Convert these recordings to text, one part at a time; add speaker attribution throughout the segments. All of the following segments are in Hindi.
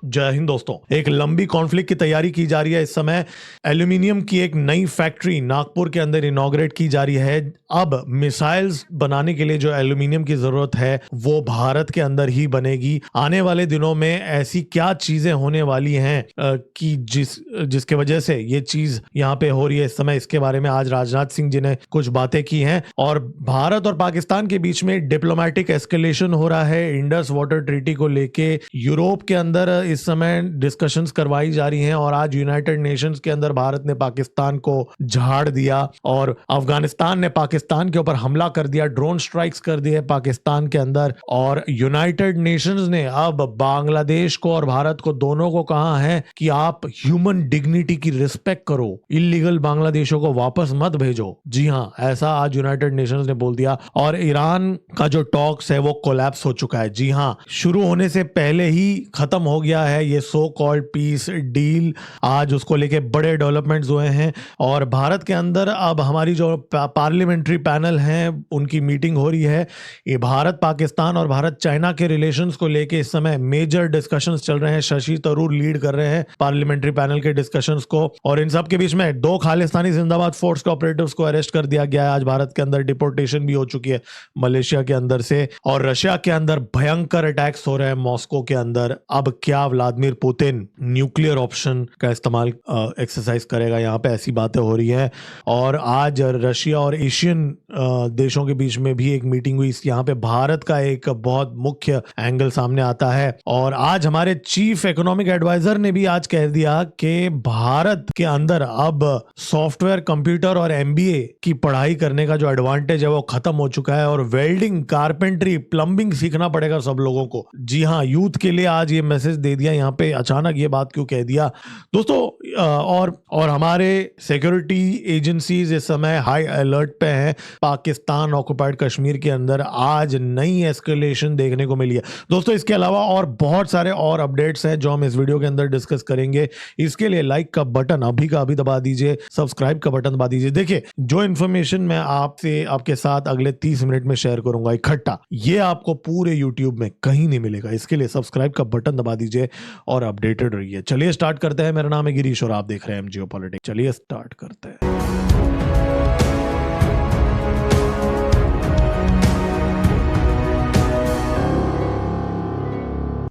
Speaker 1: जय हिंद दोस्तों। एक लंबी कॉन्फ्लिक्ट की तैयारी की जा रही है इस समय। एल्यूमिनियम की एक नई फैक्ट्री नागपुर के अंदर इनॉग्रेट की जा रही है। अब मिसाइल्स बनाने के लिए जो एल्यूमिनियम की जरूरत है वो भारत के अंदर ही बनेगी। आने वाले दिनों में ऐसी क्या चीजें होने वाली हैं कि जिसके वजह से ये चीज यहाँ पे हो रही है इस समय, इसके बारे में आज राजनाथ सिंह जी ने कुछ बातें की हैं। और भारत और पाकिस्तान के बीच में डिप्लोमेटिक एस्केलेशन हो रहा है इंडस वाटर ट्रीटी को लेके। यूरोप के अंदर इस समय डिस्कशंस करवाई जा रही हैं और आज यूनाइटेड नेशंस के अंदर भारत ने पाकिस्तान को झाड़ दिया और अफगानिस्तान ने पाकिस्तान के ऊपर हमला कर दिया, ड्रोन स्ट्राइक्स कर दिए पाकिस्तान के अंदर। और यूनाइटेड नेशंस ने अब बांग्लादेश को और भारत को दोनों को कहा है कि आप ह्यूमन डिग्निटी की रिस्पेक्ट करो, इलीगल बांग्लादेशियों को वापस मत भेजो। जी हाँ, ऐसा आज यूनाइटेड नेशंस ने बोल दिया। और ईरान का जो टॉक्स है वो कोलैप्स हो चुका है। जी हाँ, शुरू होने से पहले ही खत्म हो गया है ये सो कॉल्ड पीस डील। आज उसको लेके बड़े डेवलपमेंट्स हुए हैं और भारत के अंदर अब हमारी जो पार्लियामेंट्री पैनल है उनकी मीटिंग हो रही है। ये भारत पाकिस्तान और भारत चाइना के रिलेशंस को लेके इस समय मेजर डिस्कशंस चल रहे हैं। शशि थरूर लीड कर रहे हैं पार्लियामेंट्री पैनल के डिस्कशंस को। और इन सब के बीच में 2 खालिस्तानी जिंदाबाद फोर्स के ऑपरेटिव्स को अरेस्ट कर दिया गया है। आज भारत के अंदर डिपोर्टेशन भी हो चुकी है मलेशिया के अंदर से। और रशिया के अंदर भयंकर अटैक्स हो रहे हैं मॉस्को के अंदर। अब क्या व्लादिमीर पुतिन न्यूक्लियर ऑप्शन का इस्तेमाल एक्सरसाइज करेगा, यहाँ पे ऐसी बातें हो रही हैं। और आज रशिया और एशियन देशों के बीच में भी एक मीटिंग हुई। यहाँ पे भारत का एक बहुत मुख्य एंगल सामने आता है। और आज हमारे चीफ इकोनॉमिक एडवाइजर ने भी आज कह दिया कि भारत के अंदर अब सॉफ्टवेयर, कंप्यूटर और एमबीए की पढ़ाई करने का जो एडवांटेज है वो खत्म हो चुका है और वेल्डिंग, कारपेंटरी, प्लम्बिंग सीखना पड़ेगा सब लोगों को। जी हाँ, यूथ के लिए आज ये मैसेज दे दिया। यहाँ पे अचानक ये बात क्यों कह दिया दोस्तों? और हमारे सिक्योरिटी एजेंसीज इस समय हाई अलर्ट पे हैं। पाकिस्तान ऑक्युपाइड कश्मीर के अंदर आज नई एस्केलेशन देखने को मिली है दोस्तों। इसके अलावा और बहुत सारे और अपडेट्स हैं जो हम इस वीडियो के अंदर डिस्कस करेंगे। इसके लिए लाइक का बटन अभी का अभी दबा दीजिए, सब्सक्राइब का बटन दबा दीजिए। देखिए, जो इन्फॉर्मेशन मैं आपके साथ अगले 30 मिनट में शेयर करूंगा इकट्ठा, ये आपको पूरे यूट्यूब में कहीं नहीं मिलेगा। इसके लिए सब्सक्राइब का बटन दबा दीजिए और अपडेटेड रहिए। चलिए स्टार्ट करते हैं। मेरा नाम है गिरीश और आप देख रहे हैं एम जियोपॉलिटिक्स। चलिए स्टार्ट करते हैं।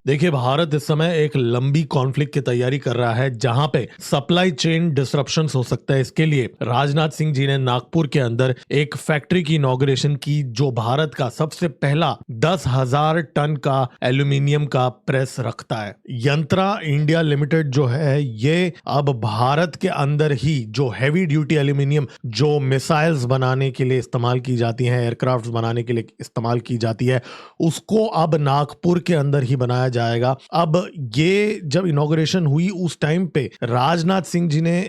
Speaker 1: देखिए, भारत इस समय एक लंबी कॉन्फ्लिक्ट की तैयारी कर रहा है जहां पे सप्लाई चेन डिसरप्शंस हो सकता है। इसके लिए राजनाथ सिंह जी ने नागपुर के अंदर एक फैक्ट्री की इनॉग्रेशन की जो भारत का सबसे पहला 10,000 टन का एल्यूमिनियम का प्रेस रखता है। यंत्रा इंडिया लिमिटेड जो है ये अब भारत के अंदर ही जो हैवी ड्यूटी एल्यूमिनियम जो मिसाइल्स बनाने के लिए इस्तेमाल की जाती हैं, एयरक्राफ्ट बनाने के लिए इस्तेमाल की जाती है, उसको अब नागपुर के अंदर ही बनाया जाएगा। अब ये जब इनॉग्रेशन हुई उस टाइम पे राजनाथ सिंह जी ने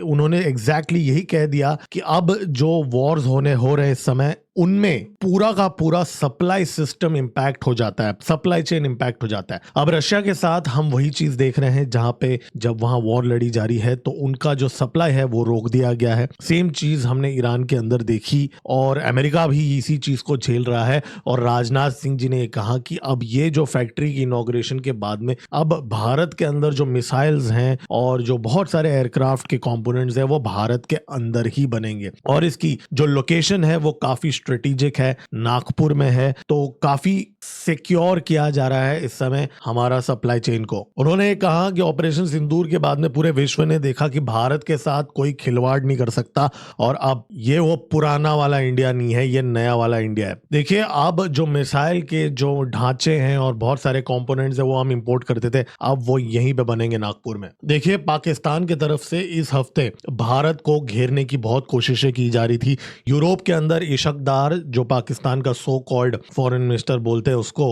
Speaker 1: उन्होंने एग्जैक्टली यही कह दिया कि अब जो वॉर्स हो रहे इस समय उनमें पूरा का पूरा सप्लाई सिस्टम इंपैक्ट हो जाता है, सप्लाई चेन इंपैक्ट हो जाता है। अब रशिया के साथ हम वही चीज देख रहे हैं जहां पे जब वहां वॉर लड़ी जा रही है तो उनका जो सप्लाई है वो रोक दिया गया है। सेम चीज हमने ईरान के अंदर देखी और अमेरिका भी इसी चीज को झेल रहा है। और राजनाथ सिंह जी ने कहा कि अब ये जो फैक्ट्री की इनॉग्रेशन के बाद में अब भारत के अंदर जो मिसाइल्स हैं और जो बहुत सारे एयरक्राफ्ट के कंपोनेंट्स हैं वो भारत के अंदर ही बनेंगे। और इसकी जो लोकेशन है वो काफी स्ट्रेटेजिक है, नागपुर में है, तो काफी सिक्योर किया जा रहा है इस समय हमारा सप्लाई चेन को। उन्होंने कहा कि ऑपरेशन सिंदूर के बाद में पूरे विश्व ने देखा कि भारत के साथ कोई खिलवाड़ नहीं कर सकता और अब ये वो पुराना वाला इंडिया नहीं है, ये नया वाला इंडिया है। देखिए, अब जो मिसाइल के जो ढांचे हैं और बहुत सारे कंपोनेंट्स है वो हम इंपोर्ट करते थे, अब वो यहीं पे बनेंगे नागपुर में। देखिए, पाकिस्तान की तरफ से इस हफ्ते भारत को घेरने की बहुत कोशिशें की जा रही थी। यूरोप के अंदर इशकदार, जो पाकिस्तान का सो कॉल्ड फॉरेन मिनिस्टर बोलते हैं उसको,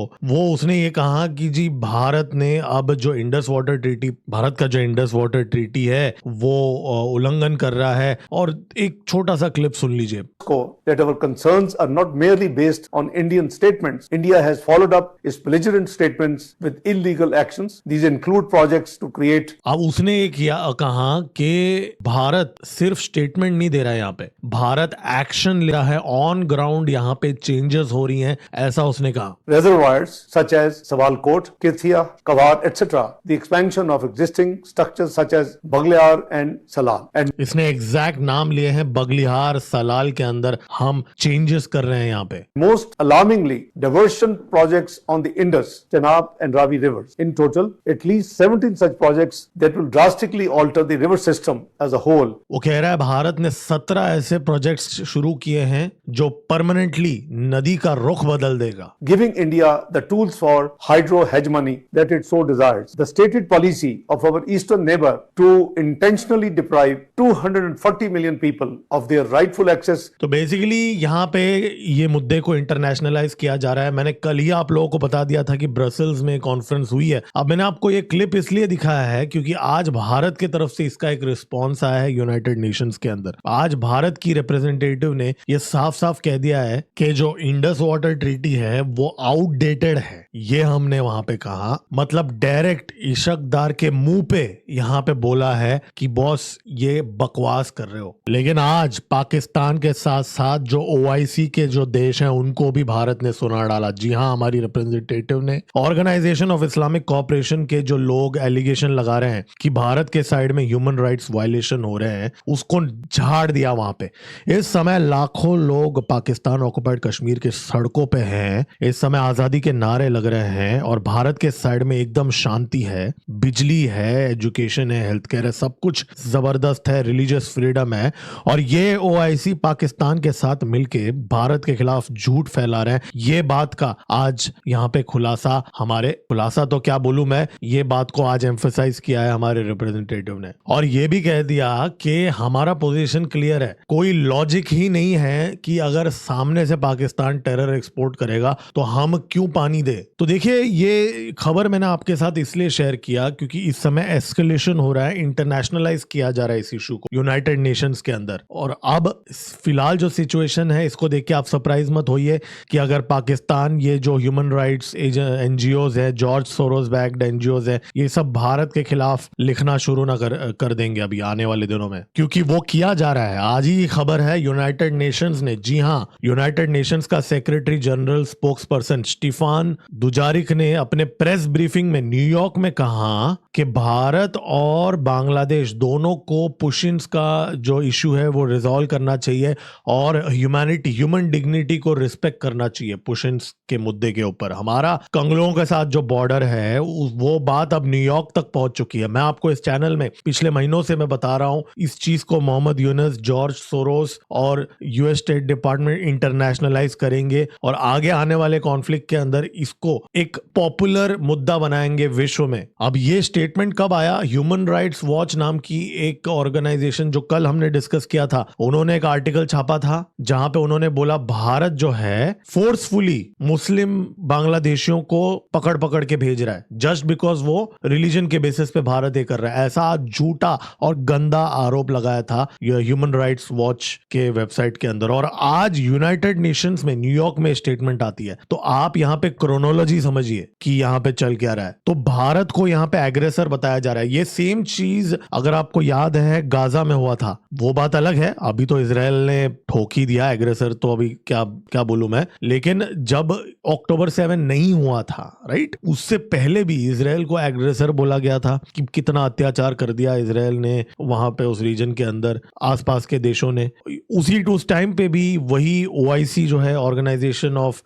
Speaker 1: उसने ये कहा कि जी भारत ने अब जो इंडस वाटर ट्रीटी, भारत का जो इंडस वाटर ट्रीटी है वो उल्लंघन कर रहा है। और एक छोटा सा क्लिप सुन लीजिए।
Speaker 2: That our concerns are not merely based on Indian statements. India has followed up its belligerent statements with illegal actions. These include projects to create.
Speaker 1: अब उसने ये कहा कि भारत सिर्फ स्टेटमेंट नहीं दे रहा है, यहाँ पे भारत एक्शन ले रहा है, ऑन ग्राउंड यहाँ पे चेंजेस हो रही हैं, ऐसा उसने कहा।
Speaker 2: Reservoirs such as Sawalkot, Kirthia, Kawar, etc. The expansion of existing structures such as Bagliar and Salal. And
Speaker 1: इसने एग्जैक्ट नाम लिए हैं, बगलिहार सलाल के अंदर हम चेंजेस कर रहे हैं यहाँ पे।
Speaker 2: most alarmingly, diversion projects on the Indus, Chenab and Ravi rivers. In total, at least 17 such projects that will drastically alter the river system as a whole.
Speaker 1: वो कह रहा है भारत ने 17 ऐसे प्रोजेक्ट्स शुरू किए हैं जो परमानेंटली नदी का रुख बदल देगा,
Speaker 2: Giving India the tools for hydro hegemony that it so desires. The stated policy of our eastern neighbor to intentionally deprive 240 million people of their rightful access.
Speaker 1: तो बेसिकली यहाँ पे ये मुद्दे को इंटरनेशनलाइज किया जा रहा है। मैंने कल ही आप लोगों को बता दिया था कि ब्रसल्स में कॉन्फ्रेंस हुई है। अब मैंने आपको ये क्लिप इसलिए दिखाया है क्योंकि आज भारत की तरफ से इसका एक रिस्पॉन्स आया है यूनाइटेड नेशंस के अंदर। आज भारत की रिप्रेजेंटेटिव ने ये साफ साफ कह दिया है कि जो इंडस वाटर ट्रीटी है वो आउटडेटेड है। ये हमने वहां पे कहा, मतलब डायरेक्ट इशकदार के मुंह पे यहाँ पे बोला है कि बॉस ये बकवास कर रहे हो। लेकिन आज पाकिस्तान के साथ साथ जो ओआईसी के जो देश हैं उनको भी भारत ने सुना डाला। जी हाँ, हमारी रिप्रेजेंटेटिव ने ऑर्गेनाइजेशन ऑफ इस्लामिक कोऑपरेशन के जो लोग एलिगेशन लगा रहे हैं कि भारत के साइड में ह्यूमन राइट्स वायलेशन हो रहे हैं, उसको झाड़ दिया वहां पे। इस समय लाखों लोग पाकिस्तान ऑक्युपाइड कश्मीर के सड़कों पे हैं, इस समय आजादी के नारे लग रहे हैं और भारत के साइड में एकदम शांति है, बिजली है, एजुकेशन है, हेल्थ केयर है, सब कुछ जबरदस्त है, रिलीजियस फ्रीडम है। और ये ओआईसी पाकिस्तान के साथ मिलके भारत के खिलाफ झूठ फैला रहे हैं। ये बात का आज यहाँ पे खुलासा तो क्या बोलूं मैं, ये बात को आज एम्फसाइज किया है हमारे रिप्रेजेंटेटिव ने और ये भी कह दिया कि हमारा पोजीशन क्लियर है। कोई लॉजिक ही नहीं है कि अगर सामने से पाकिस्तान टेरर एक्सपोर्ट करेगा तो हम क्यों पानी दे। तो देखिए, ये खबर मैंने आपके साथ इसलिए शेयर किया क्योंकि इस समय एस्केलेशन हो रहा है, इंटरनेशनलाइज किया जा रहा है इस इशू को यूनाइटेड नेशंस के अंदर। और अब फिलहाल जो सिचुएशन है इसको देख के आप सरप्राइज मत होइए कि अगर पाकिस्तान ये जो ह्यूमन राइट्स एनजीओज है, जॉर्ज सोरोस बैक्ड एनजीओज है, ये सब भारत के खिलाफ लिखना शुरू ना कर देंगे अभी आने वाले दिनों में, क्योंकि वो किया जा रहा है। आज ही खबर है यूनाइटेड नेशंस ने, जी हाँ, यूनाइटेड नेशंस का secretary general spokes person Stefan Dujarric ने अपने प्रेस ब्रीफिंग में न्यूयॉर्क में कहा कि भारत और बांग्लादेश दोनों को पुशिन्स का जो इशू है वो रिजॉल्व करना चाहिए और ह्यूमन डिग्निटी को रिस्पेक्ट करना चाहिए। पुशिन्स के मुद्दे के ऊपर हमारा कंगलों के साथ जो बॉर्डर है वो बात अब न्यूयॉर्क तक पहुंच चुकी है। मैं आपको इस चैनल में पिछले महीनों से मैं बता रहा हूं, इस चीज को मोहम्मद यूनुस, जॉर्ज सोरोस और यूएस स्टेट डिपार्टमेंट इंटरनेशनलाइज करेंगे और आगे आने वाले कॉन्फ्लिक्ट के अंदर इसको एक पॉपुलर मुद्दा बनाएंगे विश्व में। अब ये स्टेटमेंट कब आया? ह्यूमन राइट्स वॉच नाम की एक ऑर्गेनाइजेशन जो कल हमने डिस्कस किया था, उन्होंने एक आर्टिकल छापा था जहां पे उन्होंने बोला भारत जो है फोर्सफुली मुस्लिम बांग्लादेशियों को पकड़ के भेज रहा है जस्ट बिकॉज वो रिलीजन के बेसिस पे भारत ये कर रहा है। ऐसा झूठा और गंदा आरोप लगाया था ह्यूमन राइट्स वॉच के वेबसाइट के अंदर। और आज यूनाइटेड नेशंस में न्यूयॉर्क में स्टेटमेंट आती है, तो आप यहाँ पे क्रोनोलॉजी समझिए कि यहाँ पे चल क्या रहा है। तो भारत को यहाँ पे एग्रेसर बताया जा रहा है। ये सेम चीज अगर आपको याद है गाजा में हुआ था, वो बात अलग है, अभी तो इजराइल ने ठोक ही दिया एग्रेसर, तो अभी क्या बोलूं मैं। लेकिन जब अक्टूबर 7 नहीं हुआ था, राइट, उससे पहले भी इजराइल को एग्रेसर बोला गया था कि कितना अत्याचार कर दिया इजराइल ने वहां पे उस रीजन के अंदर, आसपास के देशों ने। उस टाइम पे भी वही ओआईसी जो है, ऑर्गेनाइजेशन ऑफ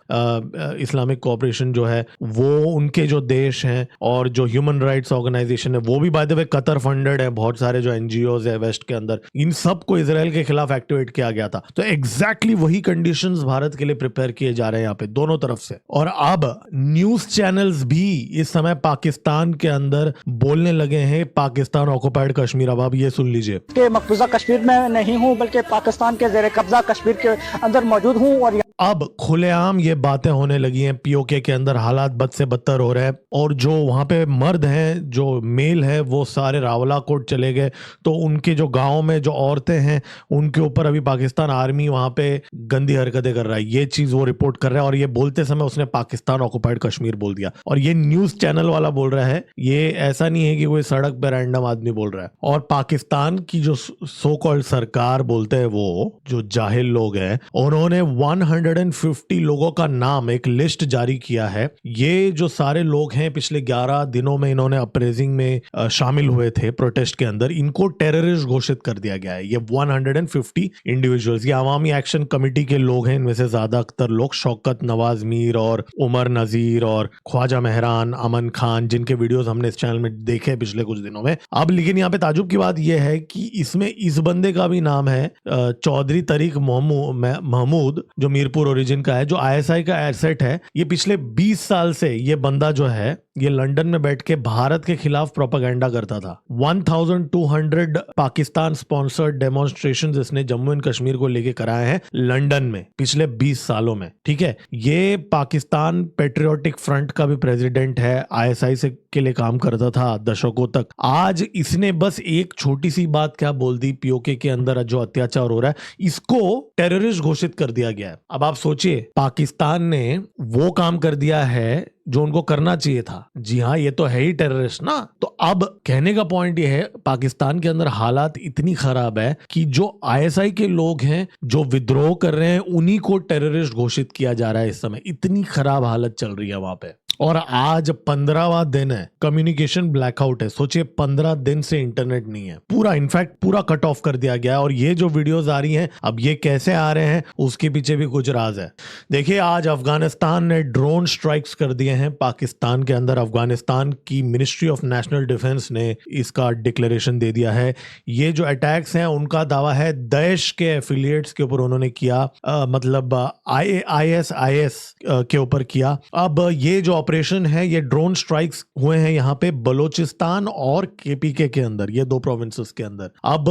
Speaker 1: इस्लामिक कोऑपरेशन जो है, वो उनके जो देश हैं और जो ह्यूमन राइट्स ऑर्गेनाइजेशन है वो भी by the way Qatar funded है, बहुत सारे जो एनजीओज है वेस्ट के अंदर, इन सब को इजराइल के खिलाफ एक्टिवेट किया गया था। तो एग्जैक्टली वही कंडीशंस भारत के लिए प्रिपेयर किए जा रहे हैं यहाँ पे दोनों तरफ से। और अब न्यूज चैनल्स भी इस समय पाकिस्तान के अंदर बोलने लगे हैं पाकिस्तान ऑक्युपाइड कश्मीर। अब आप ये सुन लीजिए
Speaker 3: कि मकबूजा कश्मीर में नहीं हूँ बल्कि पाकिस्तान के ज़ेर कब्जा कश्मीर के अंदर मौजूद हूँ। और
Speaker 1: अब खुलेआम ये बातें होने लगी हैं, पीओके के अंदर हालात बद से बदतर हो रहे हैं और जो वहां पे मर्द हैं, जो मेल है, वो सारे रावलाकोट चले गए। तो उनके जो गांव में जो औरतें हैं उनके ऊपर अभी पाकिस्तान आर्मी वहां पे गंदी हरकतें कर रहा है, ये चीज वो रिपोर्ट कर रहा है। और ये बोलते समय उसने पाकिस्तान ऑक्युपाइड कश्मीर बोल दिया, और ये न्यूज चैनल वाला बोल रहा है, ये ऐसा नहीं है कि कोई सड़क पे रैंडम आदमी बोल रहा है। और पाकिस्तान की जो सो कॉल्ड सरकार बोलते हैं, वो जो जाहिल लोग हैं, उन्होंने 150 लोगों का नाम, एक लिस्ट जारी किया है। ये जो सारे लोग हैं पिछले 11 दिनों में इन्होंने अप्रेजिंग में शामिल हुए थे प्रोटेस्ट के अंदर, इनको टेररिस्ट घोषित कर दिया गया है। ये 150 इंडिविजुअल्स, ये अवामी एक्शन कमेटी के लोग हैं। इनमें से ज्यादातर लोग शौकत नवाज मीर और उमर नजीर और ख्वाजा मेहरान, अमन खान, जिनके वीडियोस हमने इस चैनल में देखे पिछले कुछ दिनों में। अब लेकिन यहाँ पे ताजुब की बात यह है कि इसमें इस बंदे का भी नाम है चौधरी तरीक महमूद, जो मीरपुर ओरिजिन का है, जो आईएसआई का एसेट है। ये पिछले 20 साल से ये बंदा जो है, ये लंदन में बैठ के भारत के खिलाफ प्रोपेगेंडा करता था। 1200 पाकिस्तान स्पॉन्सर्ड डेमोन्स्ट्रेशंस इसने जम्मू एंड कश्मीर को लेके कराए हैं लंदन में पिछले 20 सालों में। ठीक है, ये पाकिस्तान पेट्रियोटिक फ्रंट का भी प्रेसिडेंट है, आईएसआई से के लिए काम करता था दशकों तक। आज इसने बस एक छोटी सी बात क्या बोल दी, पीओके के अंदर जो अत्याचार हो रहा है, इसको टेररिस्ट घोषित कर दिया गया है। अब आप सोचिए, पाकिस्तान ने वो काम कर दिया है जो उनको करना चाहिए था। जी हाँ, ये तो है ही टेररिस्ट ना। तो अब कहने का पॉइंट ये है, पाकिस्तान के अंदर हालात इतनी खराब है कि जो आईएसआई के लोग हैं, जो विद्रोह कर रहे हैं, उन्हीं को टेररिस्ट घोषित किया जा रहा है इस समय। इतनी खराब हालत चल रही है वहां पे। और आज 15वां दिन है, कम्युनिकेशन ब्लैकआउट है। सोचिए, 15 दिन से इंटरनेट नहीं है, पूरा, इनफैक्ट पूरा कट ऑफ कर दिया गया है। और ये जो वीडियोस आ रही हैं, अब ये कैसे आ रहे हैं, उसके पीछे भी कुछ राज है। देखिए, आज अफगानिस्तान ने ड्रोन स्ट्राइक्स कर दिए हैं पाकिस्तान के अंदर। अफगानिस्तान की मिनिस्ट्री ऑफ नेशनल डिफेंस ने इसका डिक्लेरेशन दे दिया है। ये जो अटैक्स हैं, उनका दावा है दैश के एफिलिएट्स के ऊपर उन्होंने किया, मतलब ISIS के ऊपर किया। अब ये जो ऑपरेशन है, ये ड्रोन स्ट्राइक्स हुए हैं यहाँ पे बलोचिस्तान और KPK के अंदर, ये 2 प्रोविंसेस के अंदर। अब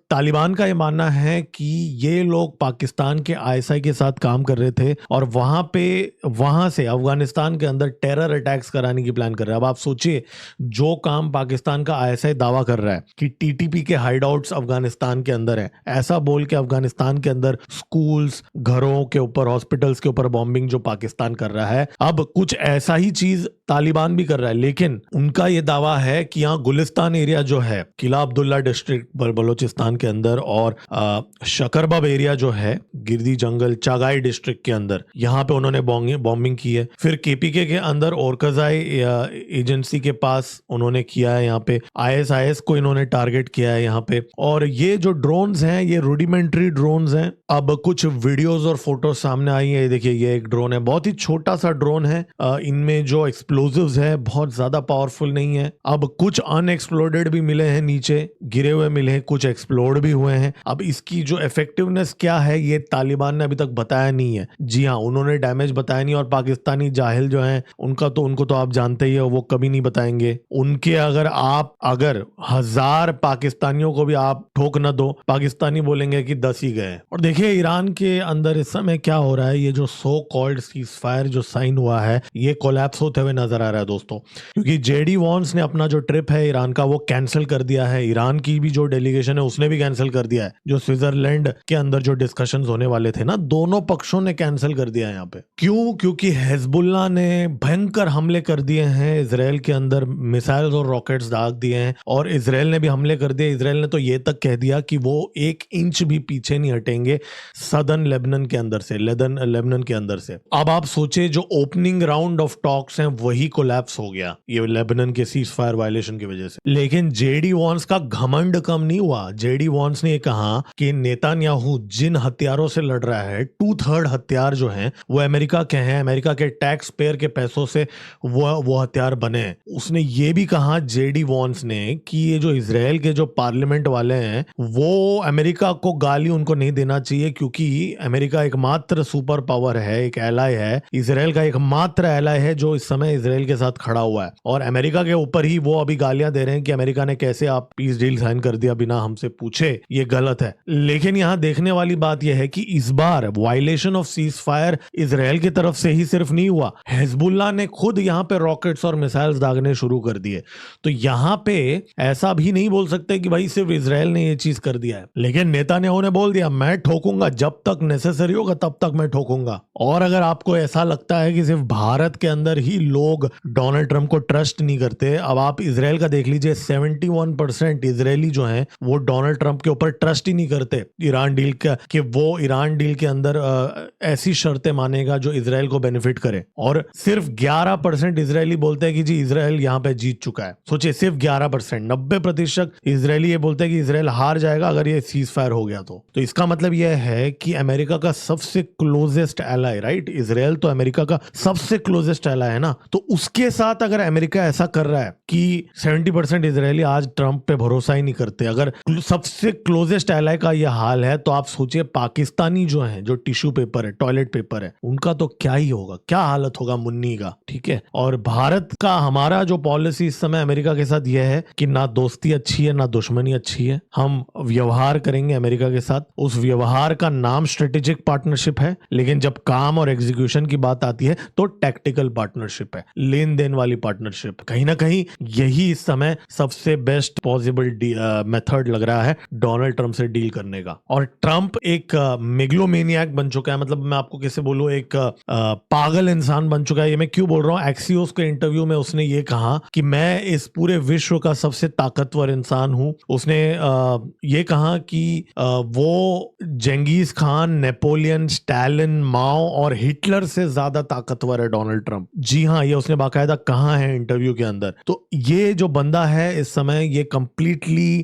Speaker 1: तालिबान का ये मानना है कि ये लोग पाकिस्तान के ISI के साथ काम कर रहे थे और वहां से अफगानिस्तान के अंदर टेरर अटैक्स कराने की प्लान कर रहे हैं। अब आप सोचिए, जो काम पाकिस्तान का ISI दावा कर रहा है कि TTP के हाइडआउट्स अफगानिस्तान के अंदर है, ऐसा बोल के अफगानिस्तान के अंदर स्कूल्स, घरों के ऊपर, हॉस्पिटल्स के ऊपर बॉम्बिंग जो पाकिस्तान कर रहा है, अब कुछ ऐसा ही चीज तालिबान भी कर रहा है। लेकिन उनका यह दावा है कि यहाँ गुलिस्तान एरिया जो है, किला अब्दुल्ला डिस्ट्रिक्ट बलोचिस्तान के अंदर, और शकरबब एरिया जो है, गिरदी जंगल चागाई डिस्ट्रिक्ट के अंदर, यहाँ पे उन्होंने बॉम्बिंग की है। फिर KPK के अंदर ओरकजाई एजेंसी के पास उन्होंने किया है, यहाँ पे ISIS को इन्होंने टारगेट किया है यहाँ पे। और ये जो ड्रोन्स हैं, ये रूडिमेंट्री ड्रोन्स हैं। अब कुछ वीडियोस और फोटोज सामने आई है। देखिए, ये एक ड्रोन है, बहुत ही छोटा सा ड्रोन है। इनमें जो एक्सप्लोजिव्स है बहुत ज्यादा पावरफुल नहीं है। अब कुछ अनएक्सप्लोडेड भी मिले हैं, नीचे गिरे हुए मिले हैं, कुछ एक्सप्लोड भी हुए हैं। अब इसकी जो इफेक्टिवनेस क्या है, ये तालिबान ने अभी तक बताया नहीं है। जी हाँ, उन्होंने डैमेज बताया नहीं। और पाकिस्तानी जाहिल जो हैं, उनको तो आप जानते ही हो, वो कभी नहीं बताएंगे। उनके अगर 1000 पाकिस्तानियों को भी आप ठोक न दो, पाकिस्तानी बोलेंगे कि 10 ही गए। और देखिए, ईरान के अंदर इस समय क्या हो रहा है, ये जो सो कॉल्ड सीजफायर जो साइन हुआ है, ये कोलैप्स होते हुए नजर आ रहा है दोस्तों। क्योंकि JD वॉन्स ने अपना जो ट्रिप है ईरान का, वो कैंसिल कर दिया है। ईरान की भी जो डेलीगेशन है, उसने भी कैंसिल कर दिया है। जो स्विट्जरलैंड के अंदर जो डिस्कशंस होने वाले थे ना, दोनों पक्षों ने कैंसिल कर दिया है यहाँ पे। क्यों? क्योंकि हिजबुल्लाह ने भयंकर हमले कर दिए हैं इजराइल के अंदर, मिसाइल्स और रॉकेट्स दाग दिए हैं, और इजराइल ने भी हमले कर दिए। इजराइल ने तो ये तक कह दिया कि वो 1 इंच भी पीछे नहीं हटेंगे सदर्न लेबनान के अंदर से, लेबनान के अंदर से। अब आप सोचे, जो ओपनिंग राउंड ऑफ टॉक्स हैं, वही कोलैप्स हो गया ये लेबनान के सीज फायर वायलेशन की वजह से। लेकिन JD वॉन्स का घमंड कम नहीं हुआ। JD वॉन्स ने कहा कि नेतान्याहू जिन हथियारों से लड़ रहा है, 2/3 हथियार जो हैं वो अमेरिका के हैं, अमेरिका के टैक्स पेयर के पैसों से वो हथियार बने। उसने ये भी कहा, JD वॉन्स ने, कि ये जो इजराइल के जो पार्लियामेंट वाले हैं, वो अमेरिका को गाली उनको नहीं देना चाहिए, क्योंकि अमेरिका एकमात्र सुपर पावर है, एक एलाय है। इजराइल का एकमात्र एलाय है जो इस समय इसराइल के साथ खड़ा हुआ है, और अमेरिका के ऊपर ही वो अभी गालियां दे रहे हैं कि अमेरिका ने कैसे आप पीस डील साइन कर दिया बिना हमसे पूछे, ये गलत है। लेकिन यहाँ देखने वाली बात यह है कि इस बार violation of ceasefire Israel की तरफ से ही सिर्फ नहीं हुआ, हिजबुल्लाह ने खुद यहाँ पे रॉकेट्स और मिसाइल्स दागने शुरू कर दिए। तो यहाँ पे ऐसा भी नहीं बोल सकते कि भाई सिर्फ इसराइल ने ये चीज कर दिया है, लेकिन नेतान्याहू ने बोल दिया मैं ठोकूंगा, जब तक नेसेसरी होगा तब तक मैं ठोकूंगा। और अगर आपको ऐसा लगता है कि सिर्फ भारत के अंदर ही लोग डोनाल्ड ट्रंप को ट्रस्ट नहीं करते, अब आप इसराइल का देख लीजिए, 71% इजरायली जो हैं वो डोनाल्ड ट्रंप के ऊपर ट्रस्ट ही नहीं करते ईरान डील का, कि वो ईरान डील के अंदर ऐसी शर्तें मानेगा जो इसराइल को बेनिफिट करे। और सिर्फ 11% इजरायली बोलते हैं कि जी इसराइल यहाँ पे जीत चुका है। सोचिए, सिर्फ 11%, 90% इजरायली ये बोलते हैं कि इसराइल हार जाएगा अगर ये सीज फायर हो गया तो इसका मतलब यह है कि अमेरिका का सबसे क्लोजेस्ट एलाय, राइट, इसराइल तो अमेरिका का सबसे क्लोजेस्ट एलाय है ना, तो उसके साथ अगर अमेरिका ऐसा कर रहा है कि 70% इजरायली आज ट्रंप पे भरोसा ही नहीं करते, अगर सबसे क्लोजेस्ट एलाय का यह हाल है, तो आप सोचिए पाकिस्तानी जो है, जो टिश्यू पेपर है, टॉयलेट पेपर है, उनका तो क्या ही होगा, क्या हालत होगा मुन्नी का, ठीक है। और भारत का, हमारा जो पॉलिसी इस समय अमेरिका के साथ यह है कि ना दोस्ती अच्छी है ना दुश्मनी अच्छी है, हम व्यवहार करेंगे अमेरिका के साथ, उस व्यवहार का नाम स्ट्रेटेजिक पार्टनरशिप है, लेकिन जब काम और एग्जीक्यूशन की बात आती है तो टैक्टिकल पार्टनरशिप है, लेन देन वाली पार्टनरशिप। कहीं ना कहीं यही इस समय सबसे बेस्ट पॉसिबल मेथड लग रहा है डोनाल्ड ट्रंप से डील करने का। और ट्रंप एक मेगलोमेनियक बन चुका है, मतलब मैं आपको कैसे बोलूं, एक पागल इंसान बन चुका है। ये मैं क्यों बोल रहा हूं, एक्सियोस के इंटरव्यू में उसने ये कहा कि मैं इस पूरे विश्व का सबसे ताकतवर इंसान हूं। उसने ये कहा कि वो जेंगिस खान, नेपोलियन, स्टालिन, माओ और हिटलर से ज्यादा ताकतवर है डोनाल्ड ट्रंप। जी हाँ, ये उसने बाकायदा कहा है इंटरव्यू के अंदर। तो ये जो बंदा है इस समय, ये कंप्लीटली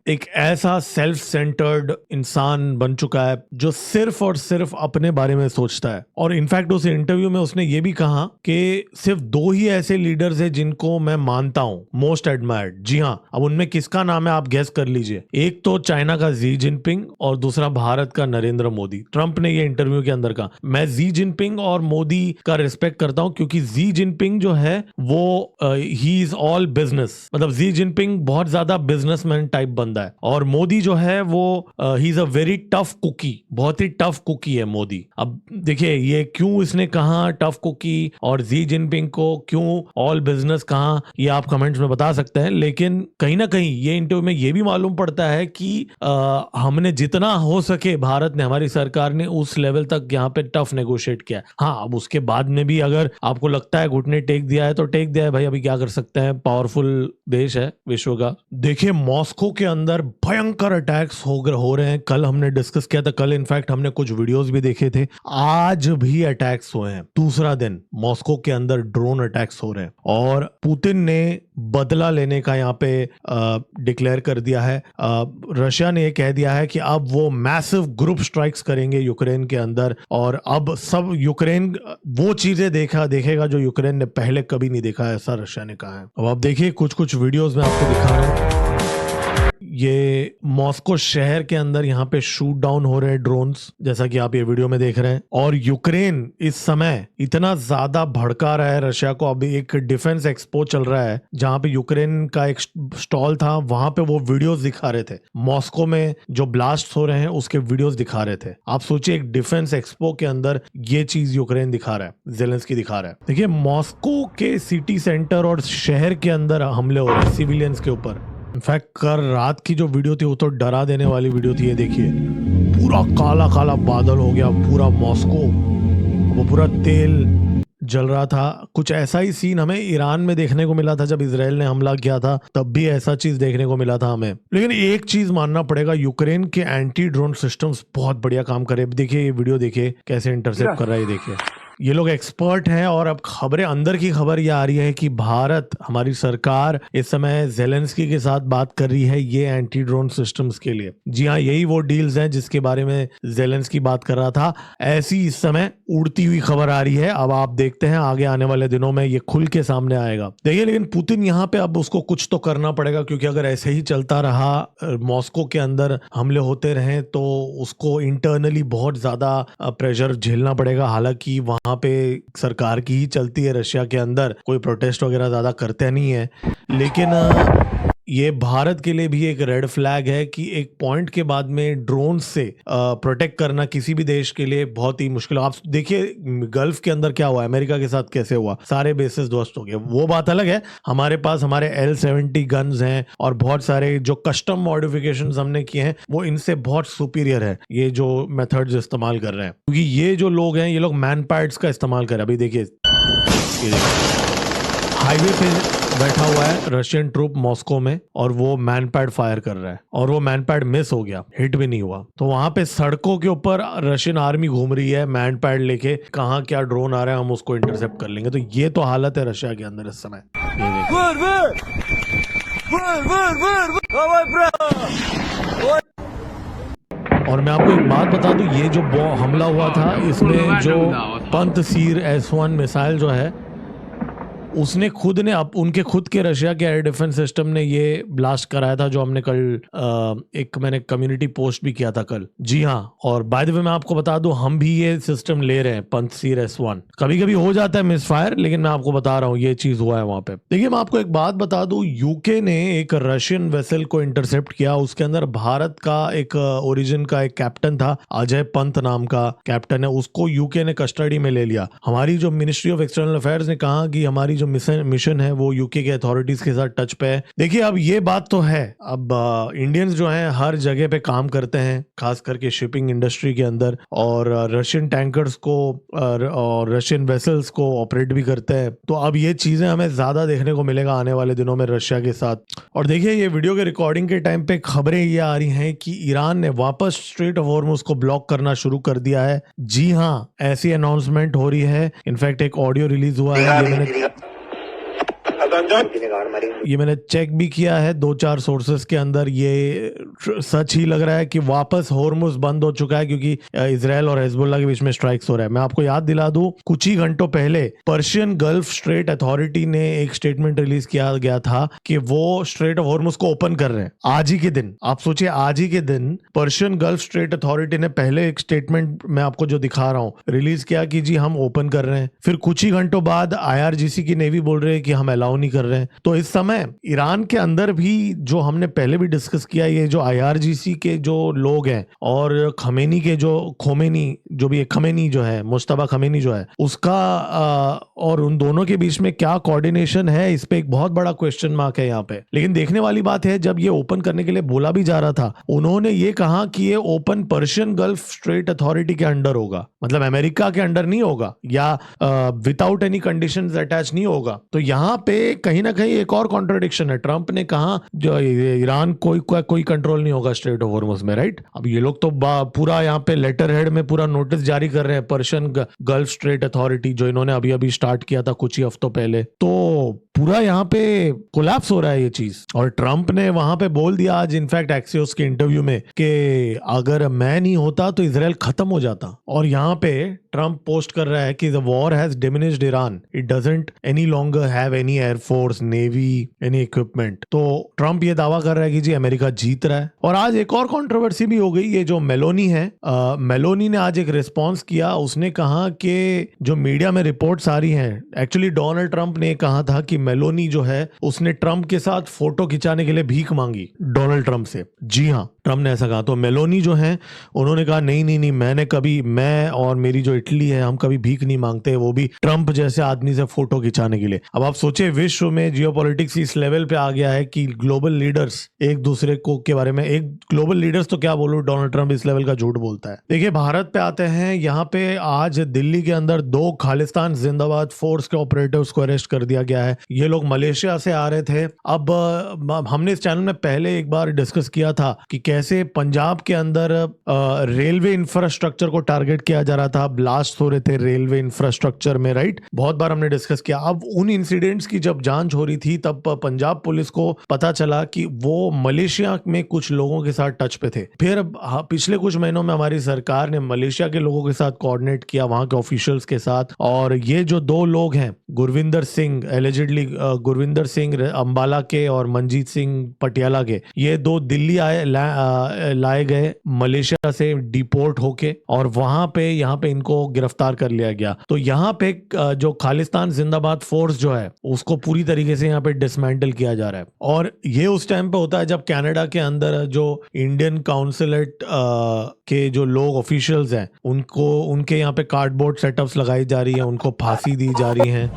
Speaker 1: एक ऐसा सेल्फ सेंटर्ड इंसान बन चुका है जो सिर्फ और सिर्फ अपने बारे में सोचता है। और इनफैक्ट उस इंटरव्यू में उसने ये भी कहा कि सिर्फ 2 ही ऐसे लीडर्स हैं जिनको मैं मानता हूं, मोस्ट एडमायर्ड। जी हाँ, अब उनमें किसका नाम है आप गेस कर लीजिए। एक तो चाइना का जी जिनपिंग और दूसरा भारत का नरेंद्र मोदी। ट्रंप ने ये इंटरव्यू के अंदर कहा। मैं जी जिनपिंग और मोदी का रिस्पेक्ट करता हूं क्योंकि जी जिनपिंग जो है वो ही इज ऑल बिजनेस, मतलब जी जिनपिंग बहुत ज्यादा बिजनेसमैन टाइप बंदा है, और मोदी जो है वो ही is a very tough cookie, बहुत ही टफ कुकी है मोदी। अब देखिए ये क्यों इसने कहा टफ कुकी और जी जिनपिंग को क्यों ऑल बिजनेस कहा, ये आप कमेंट्स में बता सकते हैं। लेकिन कहीं ना कहीं ये इंटरव्यू में ये भी मालूम पड़ता है कि हमने जितना हो सके, भारत ने, हमारी सरकार ने उस लेवल तक यहाँ पे टफ नेगोशिएट किया। हाँ, अब उसके बाद में भी अगर आपको लगता है घुटने टेक दिया है तो टेक दिया है भाई, अभी क्या कर सकते हैं, पावरफुल देश है विश्व का। देखिए मॉस्को के अंदर भयंकर अटैक्स हो रहे हैं। कल हमने डिस्कस किया था, कल इनफैक्ट हमने कुछ वीडियोस भी देखे थे, आज भी अटैक्स हुए हैं। दूसरा दिन मॉस्को के अंदर ड्रोन अटैक्स हो रहे हैं और पुतिन ने बदला लेने का यहाँ पे डिक्लेयर कर दिया है। रशिया ने ये कह दिया है कि अब वो मैसिव ग्रुप स्ट्राइक्स करेंगे यूक्रेन के अंदर, और अब सब यूक्रेन वो चीजें देखेगा जो यूक्रेन ने पहले कभी नहीं देखा, ऐसा रशिया ने कहा है। अब आप देखिए कुछ वीडियोस में आपको दिखा रहा हूँ। ये मॉस्को शहर के अंदर यहाँ पे शूट डाउन हो रहे हैं ड्रोन्स, जैसा कि आप ये वीडियो में देख रहे हैं। और यूक्रेन इस समय इतना ज्यादा भड़का रहा है रशिया को। अभी एक डिफेंस एक्सपो चल रहा है जहां पे यूक्रेन का एक स्टॉल था, वहां पे वो वीडियोस दिखा रहे थे, मॉस्को में जो ब्लास्ट हो रहे हैं उसके वीडियोस दिखा रहे थे। आप सोचिए एक डिफेंस एक्सपो के अंदर ये चीज यूक्रेन दिखा रहा है, जेलेंस्की दिखा रहा है। देखिए मॉस्को के सिटी सेंटर और शहर के अंदर हमले हो रहे हैं सिविलियंस के ऊपर। इनफैक्ट कल रात की जो वीडियो थी वो तो डरा देने वाली वीडियो थी। ये देखिए पूरा काला काला बादल हो गया पूरा मॉस्को, वो पूरा तेल जल रहा था। कुछ ऐसा ही सीन हमें ईरान में देखने को मिला था जब इजराइल ने हमला किया था, तब भी ऐसा चीज देखने को मिला था हमें। लेकिन एक चीज मानना पड़ेगा, यूक्रेन के एंटी ड्रोन सिस्टम्स बहुत बढ़िया काम करे। देखिए ये वीडियो देखिए कैसे इंटरसेप्ट कर रहा है, देखिए ये लोग एक्सपर्ट हैं। और अब खबरें, अंदर की खबर ये आ रही है कि भारत, हमारी सरकार इस समय जेलेंस्की के साथ बात कर रही है ये एंटी ड्रोन सिस्टम्स के लिए। जी हाँ, यही वो डील्स हैं जिसके बारे में जेलेंस्की बात कर रहा था। ऐसी इस समय उड़ती हुई खबर आ रही है। अब आप देखते हैं आगे आने वाले दिनों में ये खुल के सामने आएगा। देखिए लेकिन पुतिन यहाँ पे अब उसको कुछ तो करना पड़ेगा, क्योंकि अगर ऐसे ही चलता रहा, मॉस्को के अंदर हमले होते रहे, तो उसको इंटरनली बहुत ज्यादा प्रेशर झेलना पड़ेगा। हालांकि वहां वहाँ पे सरकार की ही चलती है रशिया के अंदर, कोई प्रोटेस्ट वगैरह ज़्यादा करते नहीं है। लेकिन ये भारत के लिए भी एक रेड फ्लैग है कि एक पॉइंट के बाद में ड्रोन से प्रोटेक्ट करना किसी भी देश के लिए बहुत ही मुश्किल। आप देखिए गल्फ के अंदर क्या हुआ, अमेरिका के साथ कैसे हुआ, सारे बेसेस ध्वस्त हो गए। वो बात अलग है, हमारे पास हमारे L-70 गन्स हैं और बहुत सारे जो कस्टम मॉडिफिकेशंस हमने किए हैं वो इनसे बहुत सुपीरियर है, ये जो मेथड्स इस्तेमाल कर रहे हैं। क्योंकि ये जो लोग हैं ये लोग मैन पैड्स का इस्तेमाल कर रहे हैं। अभी देखिए हाईवे पे बैठा हुआ है रशियन ट्रूप मॉस्को में और वो मैन पैड फायर कर रहा है और वो मैन पैड मिस हो गया, हिट भी नहीं हुआ। तो वहां पे सड़कों के ऊपर रशियन आर्मी घूम रही है मैन पैड लेके, कहाँ क्या ड्रोन आ रहा है हम उसको इंटरसेप्ट कर लेंगे। तो ये तो हालत है रशिया के अंदर इस समय। और मैं आपको एक बात बता दूं, ये जो हमला हुआ था इसमें जो पंत सीर S-1 मिसाइल जो है उसने खुद ने उनके खुद के रशिया के एयर डिफेंस सिस्टम ने ये ब्लास्ट कराया था, जो हमने कल एक मैंने कम्युनिटी पोस्ट भी किया था कल। जी हाँ, और बाय द वे मैं आपको बता दूं हम भी ये सिस्टम ले रहे हैं पंत सीर S-1। कभी कभी हो जाता है मिस फायर, लेकिन मैं आपको बता रहा हूँ ये चीज हुआ है वहां पे। देखिए मैं आपको एक बात बता दूं, यूके ने एक रशियन वेसल को इंटरसेप्ट किया, उसके अंदर भारत का एक ओरिजिन का एक कैप्टन था, अजय पंत नाम का कैप्टन है, उसको यूके ने कस्टडी में ले लिया। हमारी जो मिनिस्ट्री ऑफ एक्सटर्नल अफेयर्स ने कहा कि हमारी जो मिशन है वो यूके के अथॉरिटीज के साथ टच पे है। देखिए अब ये बात तो है, अब इंडियंस जो हैं हर जगह पे काम करते हैं, खास करके शिपिंग इंडस्ट्री के अंदर, और रशियन टैंकर्स को और रशियन वेसल्स को ऑपरेट भी करते हैं। तो अब ये चीजें हमें ज्यादा देखने को मिलेगा आने वाले दिनों में रशिया के साथ। और देखिए ये वीडियो के रिकॉर्डिंग के टाइम पे खबरें ये आ रही हैं कि ईरान ने वापस स्ट्रेट ऑफ हॉर्मुज को ब्लॉक करना शुरू कर दिया है। जी हाँ, ऐसी अनाउंसमेंट हो रही है। इनफैक्ट एक ऑडियो रिलीज हुआ है, ये मैंने चेक भी किया है 2-4 सोर्सेस के अंदर, ये सच ही लग रहा है कि वापस हॉर्मुज बंद हो चुका है, क्योंकि इजराइल और हिजबुल्लाह के बीच में स्ट्राइक्स हो रहा है। मैं आपको याद दिला दूं, कुछ ही घंटों पहले पर्शियन गल्फ स्ट्रेट अथॉरिटी ने एक स्टेटमेंट रिलीज किया गया था कि वो स्ट्रेट ऑफ हॉर्मुज को ओपन कर रहे हैं आज ही के दिन। आप सोचिए आज ही के दिन पर्शियन गल्फ स्ट्रेट अथॉरिटी ने पहले एक स्टेटमेंट मैं आपको जो दिखा रहा हूँ रिलीज किया कि जी हम ओपन कर रहे हैं, फिर कुछ ही घंटों बाद IRGC की नेवी बोल रहे हैं कि हम अलाउ नहीं कर रहे हैं। तो इस समय ईरान के अंदर भी, जो हमने पहले भी डिस्कस किया, ये जो IRGC के जो लोग हैं और खमेनी के जो खमेनी जो है, मुश्तबा खमेनी जो है, उसका और उन दोनों के बीच में क्या कोऑर्डिनेशन है, इस पे एक बहुत बड़ा क्वेश्चन मार्क है यहाँ पे। लेकिन देखने वाली बात है, जब ये ओपन करने के लिए बोला भी जा रहा था, उन्होंने ये कहा कि ये open Persian gulf straight authority के अंडर होगा, मतलब अमेरिका के अंडर नहीं होगा या विदाउट एनी कंडीशंस अटैच नहीं होगा। तो यहाँ पे कहीं ना कहीं एक और कॉन्ट्रडिक्शन है। ट्रंप ने कहा जो ईरान कोई कंट्रोल नहीं होगा स्ट्रेट ऑफ हॉर्मुज में, राइट? अब ये लोग तो पूरा यहाँ पे लेटर हेड में पूरा नोटिस जारी कर रहे हैं पर्शियन गल्फ स्ट्रेट अथॉरिटी, जो इन्होंने अभी अभी स्टार्ट किया था कुछ ही हफ्तों पहले। तो पूरा यहाँ पे कोलैप्स हो रहा है ये चीज। और ट्रंप ने वहां पे बोल दिया आज इनफैक्ट एक्सियोस के इंटरव्यू में कि अगर मैं नहीं होता तो इजराइल खत्म हो जाता। और यहाँ पे ट्रंप पोस्ट कर रहा है कि the war has diminished Iran, it doesn't any longer have any air force, navy, any equipment. तो ट्रंप ये दावा कर रहा है कि जी अमेरिका जीत रहा है। और आज एक और कंट्रोवर्सी भी हो गई, ये जो मेलोनी है, मेलोनी ने आज एक रिस्पॉन्स किया। उसने कहा कि जो मीडिया में रिपोर्ट्स आ रही हैं, एक्चुअली डोनाल्ड ट्रंप ने कहा था कि मेलोनी जो है उसने ट्रंप के साथ फोटो खिंचाने के लिए भीख मांगी डोनाल्ड ट्रंप से। जी हाँ, ट्रंप ने ऐसा कहा। तो मेलोनी जो है उन्होंने कहा नहीं, मैं और मेरी जो इटली है हम कभी भीख नहीं मांगते, वो भी ट्रंप जैसे आदमी से फोटो खिंचाने के लिए। अब आप सोचे विश्व में जियोपॉलिटिक्स इस लेवल पे आ गया है कि ग्लोबल लीडर्स एक दूसरे को के बारे में, एक ग्लोबल लीडर्स तो क्या बोलूं, डोनाल्ड ट्रंप इस लेवल का झूठ बोलता है। देखिए भारत पे आते हैं, यहाँ पे आज दिल्ली के अंदर 2 खालिस्तान जिंदाबाद फोर्स के ऑपरेटिव्स को अरेस्ट कर दिया गया है। ये लोग मलेशिया से आ रहे थे। अब हमने इस चैनल में पहले एक बार डिस्कस किया था कि कैसे पंजाब के अंदर रेलवे इंफ्रास्ट्रक्चर को टारगेट किया जा रहा था, ब्लास्ट हो रहे थे रेलवे इंफ्रास्ट्रक्चर में, राइट? बहुत बार हमने डिस्कस किया। अब उन इंसिडेंट्स की जब जांच हो रही थी तब पंजाब पुलिस को पता चला कि वो मलेशिया में कुछ लोगों के साथ टच पे थे। फिर पिछले कुछ महीनों में हमारी सरकार ने मलेशिया के लोगों के साथ कोऑर्डिनेट किया, वहां के ऑफिशियल्स के साथ। और ये जो 2 लोग हैं, गुरविंदर सिंह एलिजिडली, गुरविंदर सिंह अंबाला के और मनजीत सिंह पटियाला के, ये 2 दिल्ली लाए गए मलेशिया से डिपोर्ट होके, और वहां पे यहाँ पे इनको गिरफ्तार कर लिया गया। तो यहाँ पे जो खालिस्तान जिंदाबाद फोर्स जो है उसको पूरी तरीके से यहाँ पे डिसमेंटल किया जा रहा है। और ये उस टाइम पे होता है जब कनाडा के अंदर जो इंडियन काउंसलेट के जो लोग ऑफिशियल्स हैं उनके यहाँ पे कार्डबोर्ड सेटअप्स लगाई जा रही है, उनको फांसी दी जा रही है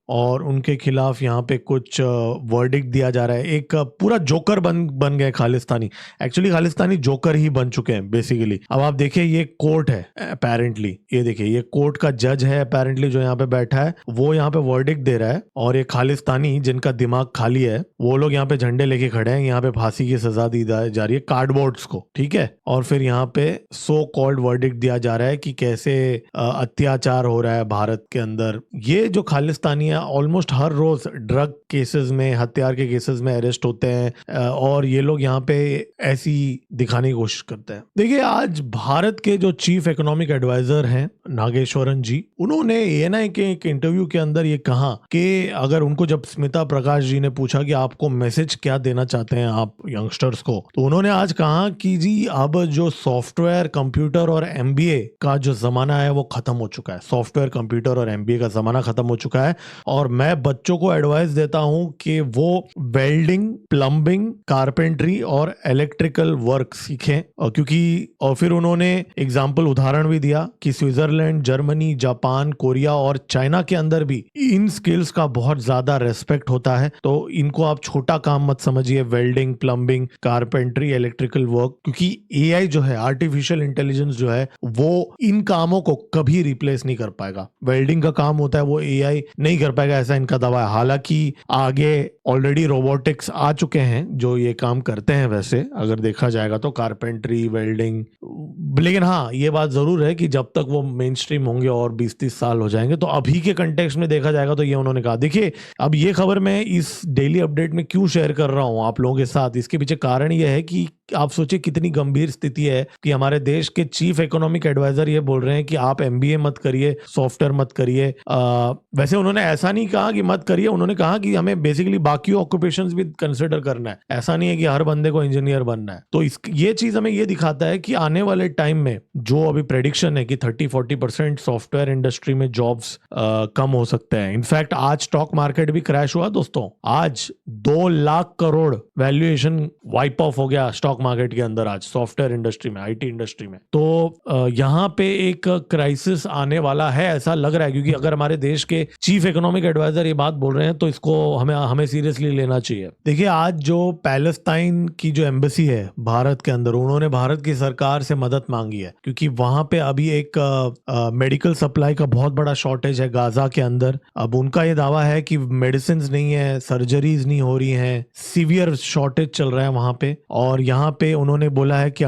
Speaker 1: और उनके खिलाफ यहाँ पे कुछ वर्डिक्ट दिया जा रहा है। एक पूरा जोकर बन गए खालिस्तानी। एक्चुअली खालिस्तानी जोकर ही बन चुके हैं बेसिकली। अब आप देखिए ये कोर्ट है अपेरेंटली, ये देखिए ये कोर्ट का जज है अपेरेंटली जो यहाँ पे बैठा है, वो यहाँ पे वर्डिक्ट दे रहा है और ये खालिस्तानी जिनका दिमाग खाली है वो लोग यहाँ पे झंडे लेके खड़े हैं। यहाँ पे फांसी की सजा दी जा रही है कार्डबोर्ड्स को, ठीक है। और फिर यहाँ पे सो कॉल्ड वर्डिक्ट दिया जा रहा है कि कैसे अत्याचार हो रहा है भारत के अंदर। ये जो खालिस्तानी ऑलमोस्ट हर रोज ड्रग केसेस में, हथियार के केसेस में अरेस्ट होते हैं और ये लोग यहाँ पे ऐसी दिखाने की कोशिश करते हैं। देखिए आज भारत के जो चीफ इकोनॉमिक एडवाइजर हैं नागेश्वरन जी, उन्होंने एएनआई के एक इंटरव्यू के अंदर ये कहा कि अगर उनको जब स्मिता प्रकाश जी ने पूछा कि आपको मैसेज क्या देना चाहते हैं आप यंगस्टर्स को, तो उन्होंने आज कहा कि जी अब जो सॉफ्टवेयर, कंप्यूटर और एमबीए का जो जमाना है वो खत्म हो चुका है। सॉफ्टवेयर, कंप्यूटर और एमबीए का जमाना खत्म हो चुका है और मैं बच्चों को एडवाइस देता हूं कि वो वेल्डिंग, प्लम्बिंग, कारपेंट्री और इलेक्ट्रिकल वर्क सीखें। और फिर उन्होंने एग्जाम्पल, उदाहरण भी दिया कि स्विट्जरलैंड, जर्मनी, जापान, कोरिया और चाइना के अंदर भी इन स्किल्स का बहुत ज्यादा रेस्पेक्ट होता है। तो इनको आप छोटा काम मत समझिए, welding, plumbing, carpentry, electrical work, क्योंकि एआई जो है, आर्टिफिशियल इंटेलिजेंस जो है, वो इन कामों को कभी रिप्लेस नहीं कर पाएगा। वेल्डिंग का काम होता है वो एआई नहीं कर पाएगा, ऐसा इनका दावा है। हालांकि आगे ऑलरेडी रोबोटिक्स आ चुके हैं जो ये काम करते हैं वैसे अगर देखा जाएगा तो, कारपेंट्री, वेल्डिंग। लेकिन हाँ ये बात जरूर है कि जब तक वो मेन स्ट्रीम होंगे और 20-30 साल हो जाएंगे, तो अभी के कंटेक्स्ट में देखा जाएगा तो ये उन्होंने कहा। देखिए अब ये खबर मैं इस डेली अपडेट में क्यों शेयर कर रहा हूं आप लोगों के साथ, इसके पीछे कारण ये है कि आप सोचिए कितनी गंभीर स्थिति है कि हमारे देश के चीफ इकोनॉमिक एडवाइजर ये बोल रहे हैं कि आप एमबीए मत करिए, सॉफ्टवेयर मत करिए। वैसे उन्होंने ऐसा नहीं कहा कि मत करिए, उन्होंने कहा कि हमें बेसिकली बाकी ऑक्यूपेशंस भी कंसिडर करना है। ऐसा नहीं है कि हर बंदे को इंजीनियर बनना है। तो ये चीज हमें ये दिखाता है कि आने वाले टाइम में जो अभी प्रेडिक्शन है कि 30-40% सॉफ्टवेयर इंडस्ट्री में जॉब्स कम हो सकते हैं। इनफैक्ट आज स्टॉक मार्केट भी क्रैश हुआ दोस्तों, आज 2 lakh crore valuation wipe off हो गया स्टॉक मार्केट के अंदर आज, सॉफ्टवेयर इंडस्ट्री में, आईटी इंडस्ट्री में। तो यहाँ पे एक क्राइसिस आने वाला है ऐसा लग रहा है, क्योंकि अगर हमारे देश के चीफ इकोनॉमिक एडवाइजर ये बात बोल रहे हैं तो इसको हमें सीरियसली लेना चाहिए। देखिए आज जो पैलेस्टाइन की जो एम्बेसी है भारत के अंदर, उन्होंने भारत की सरकार से मदद मांगी है क्योंकि वहां पे अभी एक मेडिकल सप्लाई का बहुत बड़ा शॉर्टेज है गाजा के अंदर। अब उनका ये दावा है कि मेडिसिन नहीं है, सर्जरीज नहीं हो रही हैं, सीवियर शॉर्टेज चल रहा है वहां पे। और यहाँ पे उन्होंने बोला है कि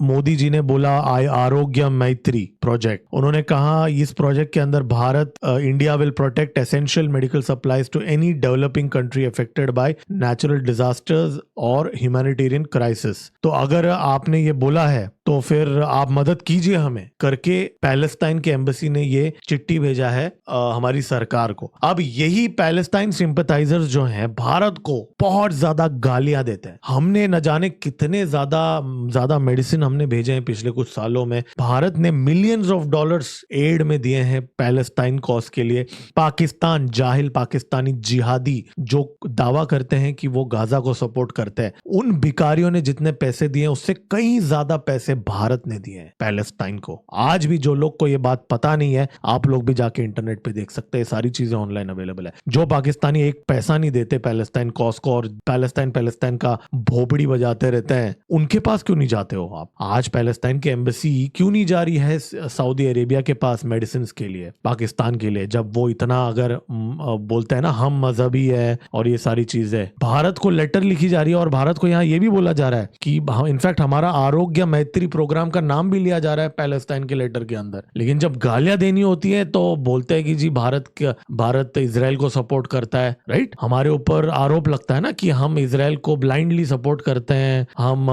Speaker 1: मोदी जी ने बोला आरोग्य मैत्री प्रोजेक्ट, उन्होंने कहा इस प्रोजेक्ट के अंदर Bharat, India will protect essential medical supplies to any developing country affected by natural disasters और ह्यूमैनिटेरियन क्राइसिस। तो अगर आपने ये बोला है तो फिर आप मदद कीजिए हमें करके पैलेस्टाइन के एम्बेसी ने ये चिट्ठी भेजा है हमारी सरकार को। अब यही पैलेस्टाइन सिंपैथाइजर्स जो हैं भारत को बहुत ज्यादा गालियां देते हैं। हमने न जाने कितने ज्यादा मेडिसिन हमने भेजे हैं पिछले कुछ सालों में। भारत ने मिलियंस ऑफ डॉलर्स एड में दिए हैं पैलेस्टाइन कॉज के लिए। पाकिस्तान, जाहिल पाकिस्तानी जिहादी जो दावा करते हैं कि वो गाजा को सपोर्ट करते हैं, उन भिखारियों ने जितने पैसे दिए उससे कई ज्यादा पैसे भारत ने दिए हैं पैलेस्टाइन को। आज भी जो लोग को ये बात पता नहीं है, आप लोग भी जाके इंटरनेट पे देख सकते हैं, सारी चीजें ऑनलाइन अवेलेबल है। जो पाकिस्तानी एक पैसा नहीं देते पैलेस्टाइन कॉज को और पैलेस्टाइन का भोपड़ी बजाते रहते हैं, उनके पास क्यों नहीं जाते हो आप? आज पैलेस्टाइन की एम्बेसी क्यों नहीं जा रही है सऊदी अरेबिया के पास मेडिसिन के लिए, पाकिस्तान के लिए, जब वो इतना अगर बोलते हैं ना हम मजहबी है और ये सारी चीजें। भारत को लेटर लिखी जा रही है और भारत को यहाँ ये भी बोला जा रहा है कि इनफैक्ट हमारा आरोग्य मैत्री प्रोग्राम का नाम भी लिया जा रहा है पैलेस्टाइन के लेटर के अंदर। लेकिन जब गालियां देनी होती है तो बोलते हैं कि जी भारत इजराइल को सपोर्ट करता है, राइट? हमारे ऊपर आरोप लगता है ना कि हम इजराइल को ब्लाइंडली सपोर्ट करते हैं, हम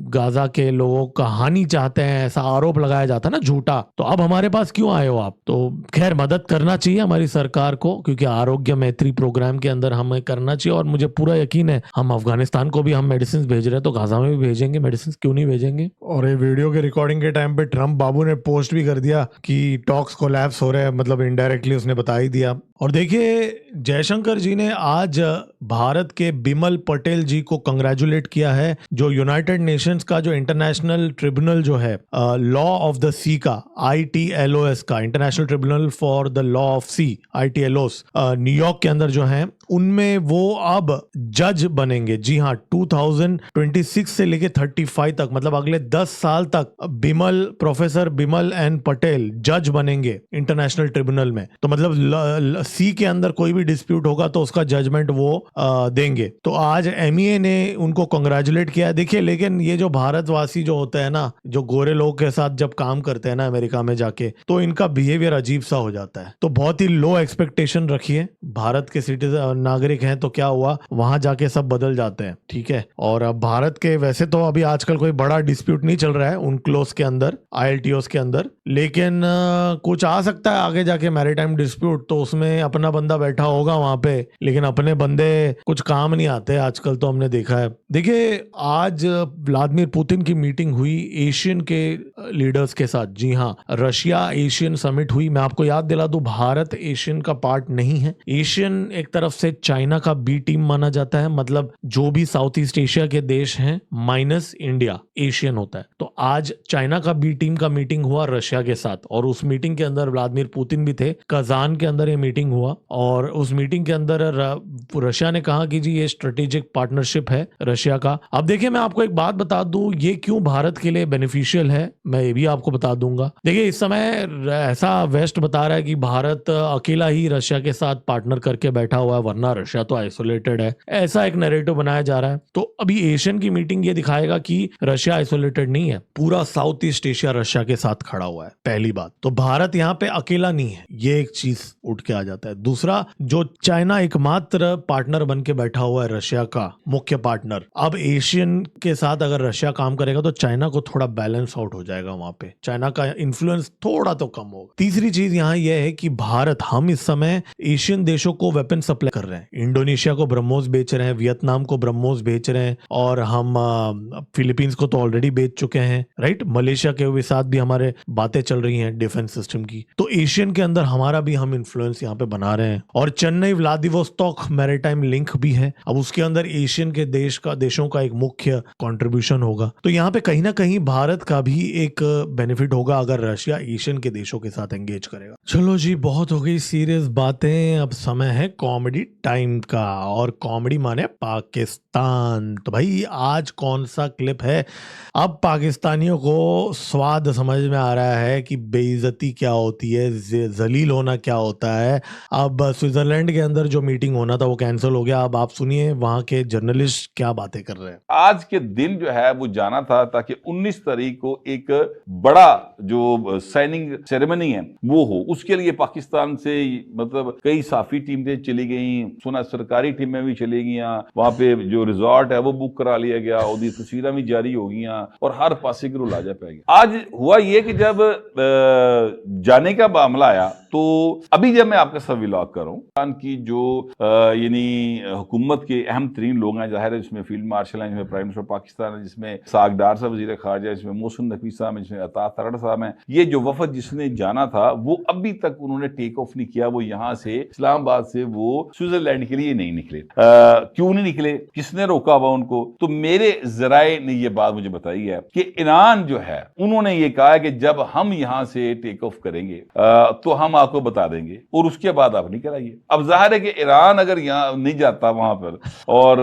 Speaker 1: गाजा के लोगों का हानि चाहते हैं, ऐसा आरोप लगाया जाता है ना झूठा। तो अब हमारे पास क्यों आए हो आप? तो खैर मदद करना चाहिए हमारी हमारी सरकार को, क्योंकि आरोग्य मैत्री प्रोग्राम के अंदर हमें करना चाहिए और मुझे पूरा यकीन है हम अफगानिस्तान को भी हम मेडिसिन भेज रहे हैं तो गाजा में भी भेजेंगे मेडिसिन, क्यों नहीं भेजेंगे। और ये वीडियो के रिकॉर्डिंग के टाइम पे ट्रम्प बाबू ने पोस्ट भी कर दिया कि टॉक्स कोलैप्स हो रहे हैं, मतलब इनडायरेक्टली उसने बता ही दिया। और देखिए जयशंकर जी ने आज भारत के बिमल पटेल जी को कंग्रेचुलेट किया है, जो यूनाइटेड नेशंस का जो इंटरनेशनल ट्रिब्यूनल जो है लॉ ऑफ द सी का, ITLOS का, international tribunal for the law of sea, ITLOS, New York के अंदर जो है, उनमें वो अब जज बनेंगे। जी हाँ, 2026 से लेके 35 तक, मतलब अगले 10 साल तक प्रोफेसर बिमल एन पटेल जज बनेंगे इंटरनेशनल ट्रिब्यूनल में। तो मतलब सी के अंदर कोई भी डिस्प्यूट होगा तो उसका जजमेंट वो देंगे। तो आज MEA ने उनको कंग्रेचुलेट किया है। देखिए लेकिन ये जो भारतवासी जो होते हैं ना, जो गोरे लोग के साथ जब काम करते हैं ना अमेरिका में जाके, तो इनका बिहेवियर अजीब सा हो जाता है। तो बहुत ही लो एक्सपेक्टेशन रखिए। भारत के सिटीजन नागरिक हैं तो क्या हुआ, वहां जाके सब बदल जाते हैं, ठीक है। और अब भारत के वैसे तो अभी आजकल कोई बड़ा डिस्प्यूट नहीं चल रहा है UNCLOS के अंदर, ILTOS के अंदर, लेकिन कुछ आ सकता है आगे जाके मैरीटाइम डिस्प्यूट, तो उसमें अपना बंदा बैठा होगा वहां पे, लेकिन अपने बंदे कुछ काम नहीं आते आजकल, तो हमने देखा है। देखिए आज व्लादिमीर पुतिन की मीटिंग हुई एशियन के लीडर्स के साथ। जी हाँ, रशिया एशियन समिट हुई। मैं आपको याद दिला दूं, भारत एशियन का पार्ट नहीं है। एशियन एक तरफ से चाइना का B टीम माना जाता है, मतलब जो भी साउथ ईस्ट एशिया के देश हैं माइनस इंडिया एशियन होता है। तो आज चाइना का B टीम का मीटिंग हुआ रशिया के साथ, और उस मीटिंग के अंदर व्लादिमीर पुतिन भी थे। कजान के अंदर ये मीटिंग हुआ, और उस मीटिंग के अंदर रशिया ने कहा कि जी ये स्ट्रेटेजिक पार्टनरशिप है रशिया का। अब देखिए मैं आपको एक बात बता दूं, ये क्यों भारत के लिए बेनिफिशियल है, मैं ये भी आपको बता दूंगा। देखिए इस समय ऐसा वेस्ट बता रहा है कि भारत अकेला ही रशिया के साथ पार्टनर करके बैठा हुआ है, वरना रशिया तो आइसोलेटेड है, ऐसा एक नैरेटिव बनाया जा रहा है। तो अभी एशियन की मीटिंग ये दिखाएगा कि रशिया आइसोलेटेड नहीं है, पूरा साउथ ईस्ट एशिया रशिया के साथ खड़ा हुआ है, पहली बात। तो भारत यहाँ पे अकेला नहीं है, ये एक चीज उठ के आ जाता है। दूसरा, जो चाइना एकमात्र पार्टनर बन के बैठा हुआ है रशिया का मुख्य पार्टनर, अब एशियन के साथ अगर रशिया काम करेगा तो चाइना को थोड़ा बैलेंस आउट हो जाएगा, वहां पे चाइना का इन्फ्लुएंस थोड़ा तो कम होगा। तीसरी चीज यहाँ यह है कि भारत, हम इस समय एशियन देशों को वेपन सप्लाई कर रहे हैं। इंडोनेशिया को ब्रह्मोस बेच रहे हैं, वियतनाम को ब्रह्मोस बेच रहे हैं, और हम फिलीपींस को तो ऑलरेडी बेच चुके हैं, राइट। मलेशिया के साथ भी हमारे बातें चल रही हैं डिफेंस सिस्टम की। तो एशियन के अंदर हमारा भी हम इन्फ्लुएंस यहाँ पे बना रहे हैं। और चेन्नई व्लादिवोस्तोक मैरीटाइम लिंक भी है, अब उसके अंदर एशियन के देशों का एक मुख्य कंट्रीब्यूशन होगा। तो यहाँ पे कहीं ना कहीं भारत का भी एक बेनिफिट होगा अगर रशिया एशियन के देशों के साथ एंगेज करेगा। चलो जी, बहुत हो गई सीरियस बातें, अब समय है कॉमेडी टाइम का। और कॉमेडी माने पाकिस्तान। तो भाई आज कौन सा क्लिप है, अब पाकिस्तानियों को स्वाद समझ में आ रहा है कि बेइज्जती क्या होती है, जलील होना क्या होता है। अब स्विट्जरलैंड के अंदर जो मीटिंग होना था वो कैंसिल हो गया। अब आप सुनिए वहां के जर्नलिस्ट क्या बातें कर रहे हैं।
Speaker 3: आज के दिन जो है वो जाना था ताकि 19 तारीख को एक बड़ा जो साइनिंग सेरेमनी है वो हो। उसके लिए पाकिस्तान से मतलब कई साफी टीमें चली गई, सुना सरकारी टीमें भी चली गई, वहां पे जो रिजॉर्ट है वो बुक करा लिया गया, और तस्वीरें भी जारी हो गई, और हर पासे की रुलाजा पै गया। आज हुआ ये कि जब जाने का मामला आया तो अभी जब मैं आपके साथ विलॉग कर रहा हूं की जो यानी हुकूमत के अहम तरीन लोग हैं, जाहिर है जिसमें फील्ड मार्शल हैं, जिसमें प्राइम मिनिस्टर पाकिस्तान है, जिसमें सागडार साहब वजीर खारजा, जिसमें मोहसिन नकवी साहब, जिसमें अता तरड़ साहब हैं, ये जो वफद जिसने जाना था वो अभी तक उन्होंने टेक ऑफ नहीं किया। वो यहाँ से इस्लामाबाद से वो स्विट्जरलैंड के लिए नहीं निकले। क्यों नहीं निकले, किसने रोका हुआ उनको? तो मेरे जराए ने ये बात मुझे बताई है कि ईरान जो है उन्होंने ये कहा कि जब हम यहाँ से टेक ऑफ करेंगे तो हम आपको बता देंगे, और उसके बाद आप निकल आइए। अब जाहिर है कि ईरान अगर यहाँ नहीं जाता वहां पर, और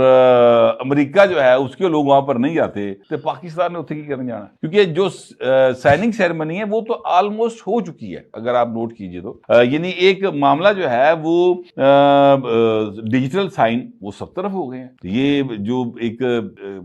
Speaker 3: अमेरिका जो है उसके लोग वहां पर नहीं जाते, तो पाकिस्तान ने उत्थे की करने जाना? क्योंकि जो साइनिंग सेरेमनी है वो तो ऑलमोस्ट हो चुकी है, अगर आप नोट कीजिए तो यानी एक मामला जो है वो डिजिटल साइन वो सब तरफ हो गए हैं। ये जो एक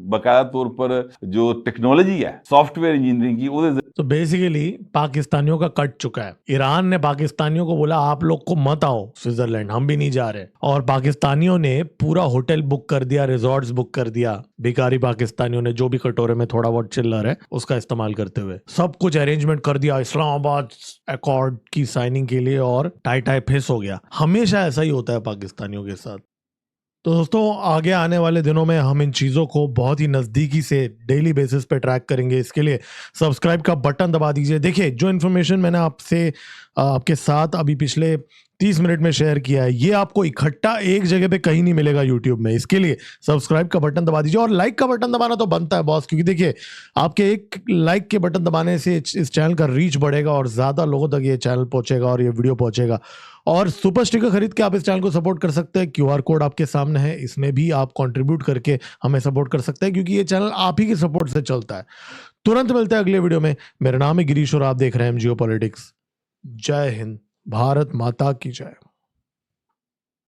Speaker 3: बाकायदा तौर पर जो टेक्नोलॉजी है सॉफ्टवेयर इंजीनियरिंग की,
Speaker 1: तो बेसिकली पाकिस्तानियों का कट चुका है। ईरान ने पाकिस्तान पाकिस्तानियों को बोला आप लोग को मत आओ स्विट्जरलैंड, हम भी नहीं जा रहे। और पाकिस्तानियों ने पूरा होटल बुक कर दिया, रिजॉर्ट्स बुक कर दिया, भिखारी पाकिस्तानियों ने जो भी कटोरे में थोड़ा बहुत चिल्लर है उसका इस्तेमाल करते हुए सब कुछ अरेंजमेंट कर दिया इस्लामाबाद अकॉर्ड की साइनिंग के लिए, और टाई टाई फिस हो गया। हमेशा ऐसा ही होता है पाकिस्तानियों के साथ। तो दोस्तों आगे आने वाले दिनों में हम इन चीज़ों को बहुत ही नज़दीकी से डेली बेसिस पे ट्रैक करेंगे। इसके लिए सब्सक्राइब का बटन दबा दीजिए। देखिए जो इन्फॉर्मेशन मैंने आपके साथ अभी पिछले 30 मिनट में शेयर किया है, ये आपको इकट्ठा एक जगह पे कहीं नहीं मिलेगा यूट्यूब में। इसके लिए सब्सक्राइब का बटन दबा दीजिए और लाइक का बटन दबाना तो बनता है बॉस, क्योंकि देखिए आपके एक लाइक के बटन दबाने से इस चैनल का रीच बढ़ेगा और ज़्यादा लोगों तक ये चैनल पहुंचेगा और ये वीडियो पहुंचेगा। और सुपर स्टिकर खरीद के आप इस चैनल को सपोर्ट कर सकते हैं। क्यूआर कोड आपके सामने है, इसमें भी आप कंट्रीब्यूट करके हमें सपोर्ट कर सकते हैं, क्योंकि ये चैनल आप ही के सपोर्ट से चलता है। तुरंत मिलते हैं अगले वीडियो में। मेरा नाम है गिरीश और आप देख रहे हैं जियो पॉलिटिक्स। जय हिंद, भारत माता की जय।